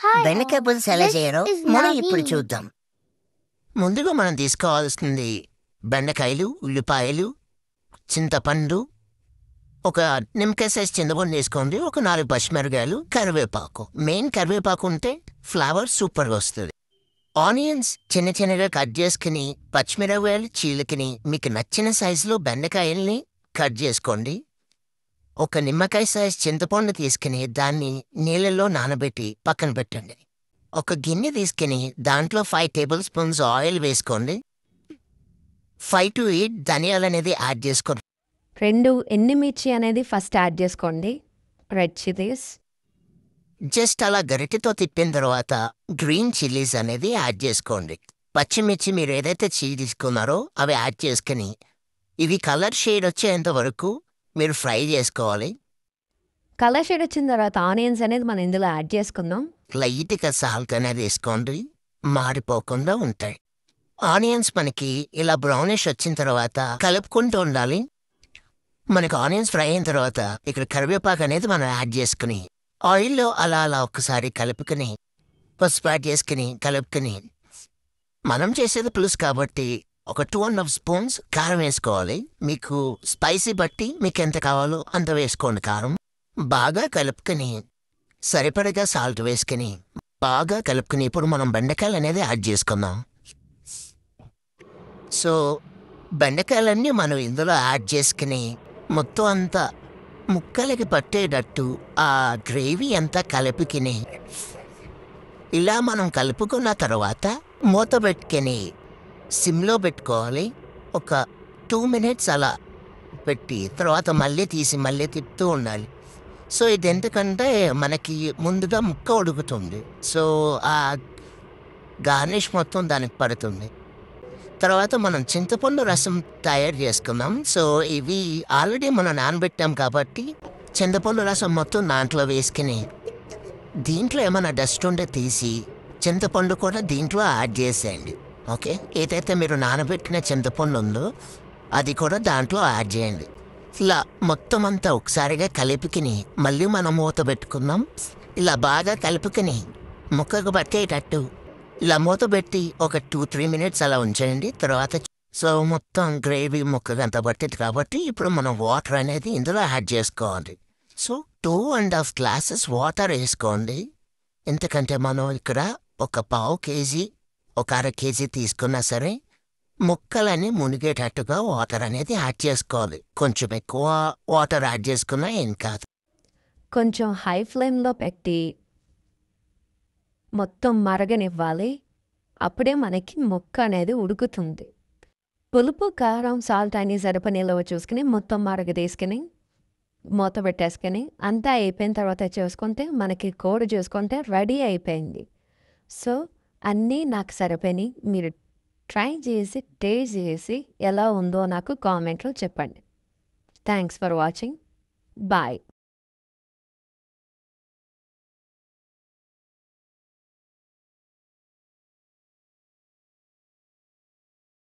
Hi బెండకాయ all, పులుసు ఎలా this చేయాలో is మనం ఇప్పుడు Naveen. చూద్దాం. ముందుగా మనం తీసుకోవాల్సింది బెండకాయలు, ఉల్లిపాయలు, చింతపండు, ఒక నిమ్మకాయ సైజ్ చింతపండు వేసుకోండి, ఒక 4 పచ్చిమిరకాయలు, కరివేపాకు. మెయిన్ కరివేపాకు ఉంటే ఫ్లేవర్ సూపర్గా వస్తుంది. ఆనియన్స్ చిన్న చిన్నగా కట్ చేసుకుని, పచ్చిమిరకాయలు చీలికని మీకు నచ్చిన సైజులో బెండకాయల్ని కట్ చేసుకోండి. ఒక నిమ్మకాయ సైజ్ చింతపండు తీసుకుని దాన్ని నీళ్ళలో నానబెట్టి పక్కన పెట్టండి. ఒక గిన్నె తీసుకుని దాంట్లో 5 టేబుల్ స్పూన్స్ ఆయిల్ వేసుకోండి. 5 to 8 ధనియాలు అనేది యాడ్ చేసుకోండి. 2 ఎండుమిర్చి అనేది ఫస్ట్ యాడ్ చేసుకోండి. Red chillies. జస్ట్ అలా గరిటెతో తిప్పిన తర్వాత గ్రీన్ చిల్లీస్ అనేది యాడ్ చేసుకోండి. పచ్చిమిర్చి మీరు ఏదైతే తీసుకున్నారో అవి యాడ్ చేసుకుని ఇవి కలర్ షేడ్ వచ్చేంత వరకు మీరు ఫ్రై చేసుకోవాలి. కలర్ షేడ్ వచ్చిన తర్వాత ఆనియన్స్ అనేది మనం ఇందులో యాడ్ చేసుకుందాం. లైట్గా సాల్ట్ అనేది వేసుకోండి, మాడిపోకుండా ఉంటాయి. ఆనియన్స్ మనకి ఇలా బ్రౌనిష్ వచ్చిన తర్వాత కలుపుకుంటూ ఉండాలి. మనకు ఆనియన్స్ ఫ్రై అయిన తర్వాత ఇక్కడ కరివేపాకు అనేది మనం యాడ్ చేసుకుని ఆయిల్లో అలా అలా ఒక్కసారి కలుపుకుని పసుపు యాడ్ చేసుకుని కలుపుకుని మనం చేసేది పులుసు కాబట్టి ఒక 2.5 స్పూన్స్ కారం వేసుకోవాలి. మీకు స్పైసీ బట్టి మీకు ఎంత కావాలో అంత వేసుకోండి కారం. బాగా కలుపుకుని సరిపడగా సాల్ట్ వేసుకుని బాగా కలుపుకుని ఇప్పుడు మనం బెండకాయలు అనేది యాడ్ చేసుకుందాం. సో బెండకాయలన్నీ మనం ఇందులో యాడ్ చేసుకుని మొత్తం అంతా ముక్కలకి పట్టేటట్టు ఆ గ్రేవీ అంతా కలుపుకుని ఇలా మనం కలుపుకున్న తర్వాత మూత పెట్టుకుని సిమ్లో పెట్టుకోవాలి. ఒక 2 minutes అలా పెట్టి తర్వాత మళ్ళీ తీసి మళ్ళీ తిప్పుతూ ఉండాలి. సో ఇది ఎందుకంటే మనకి ముందుగా ముక్క ఉడుకుతుంది, సో ఆ గార్నిష్ మొత్తం దానికి పడుతుంది. తర్వాత మనం చింతపండు రసం తయారు చేసుకుందాం. సో ఇవి ఆల్రెడీ మనం నానబెట్టాం కాబట్టి చింతపండు రసం మొత్తం దాంట్లో వేసుకుని దీంట్లో ఏమైనా డస్ట్ ఉంటే తీసి చింతపండు కూడా దీంట్లో యాడ్ చేసేయండి. ఓకే, ఏదైతే మీరు నానబెట్టిన చింతపండు ఉందో అది కూడా దాంట్లో యాడ్ చేయండి. ఇలా మొత్తం అంతా ఒకసారిగా కలుపుకుని మళ్ళీ మనం మూత పెట్టుకుందాం. ఇలా బాగా కలుపుకుని ముక్కకు పట్టేటట్టు ఇలా మూత పెట్టి ఒక 2-3 minutes అలా ఉంచేయండి. తర్వాత సో మొత్తం గ్రేవీ ముక్కకు అంత పట్టేది కాబట్టి ఇప్పుడు మనం వాటర్ అనేది ఇందులో యాడ్ చేసుకోవాలి. సో 2.5 glasses వాటర్ వేసుకోండి. ఎందుకంటే మనం ఇక్కడ ఒక 1/2 kg, ఒక 1/2 kg తీసుకున్నా సరే ముక్కలని మునిగేటట్టుగా వాటర్ అనేది యాడ్ చేసుకోవాలి. కొంచెం ఎక్కువ వాటర్ యాడ్ చేసుకున్నా ఏం కాదు. కొంచెం హై ఫ్లేమ్లో పెట్టి మొత్తం మరగనివ్వాలి. అప్పుడే మనకి ముక్క అనేది ఉడుకుతుంది. పులుపు, కారం, సాల్ట్ అని సరిపడేలా చూసుకుని మొత్తం మరగదీసుకుని మూత పెట్టేసుకుని అంతా అయిపోయిన తర్వాత చేసుకుంటే మనకి కూర చేసుకుంటే రెడీ అయిపోయింది. సో అన్నీ నాకు సరిపోయినాయి. మీరు ట్రై చేసి టేస్ట్ చేసి ఎలా ఉందో నాకు కామెంట్లో చెప్పండి. Thanks for watching. బాయ్.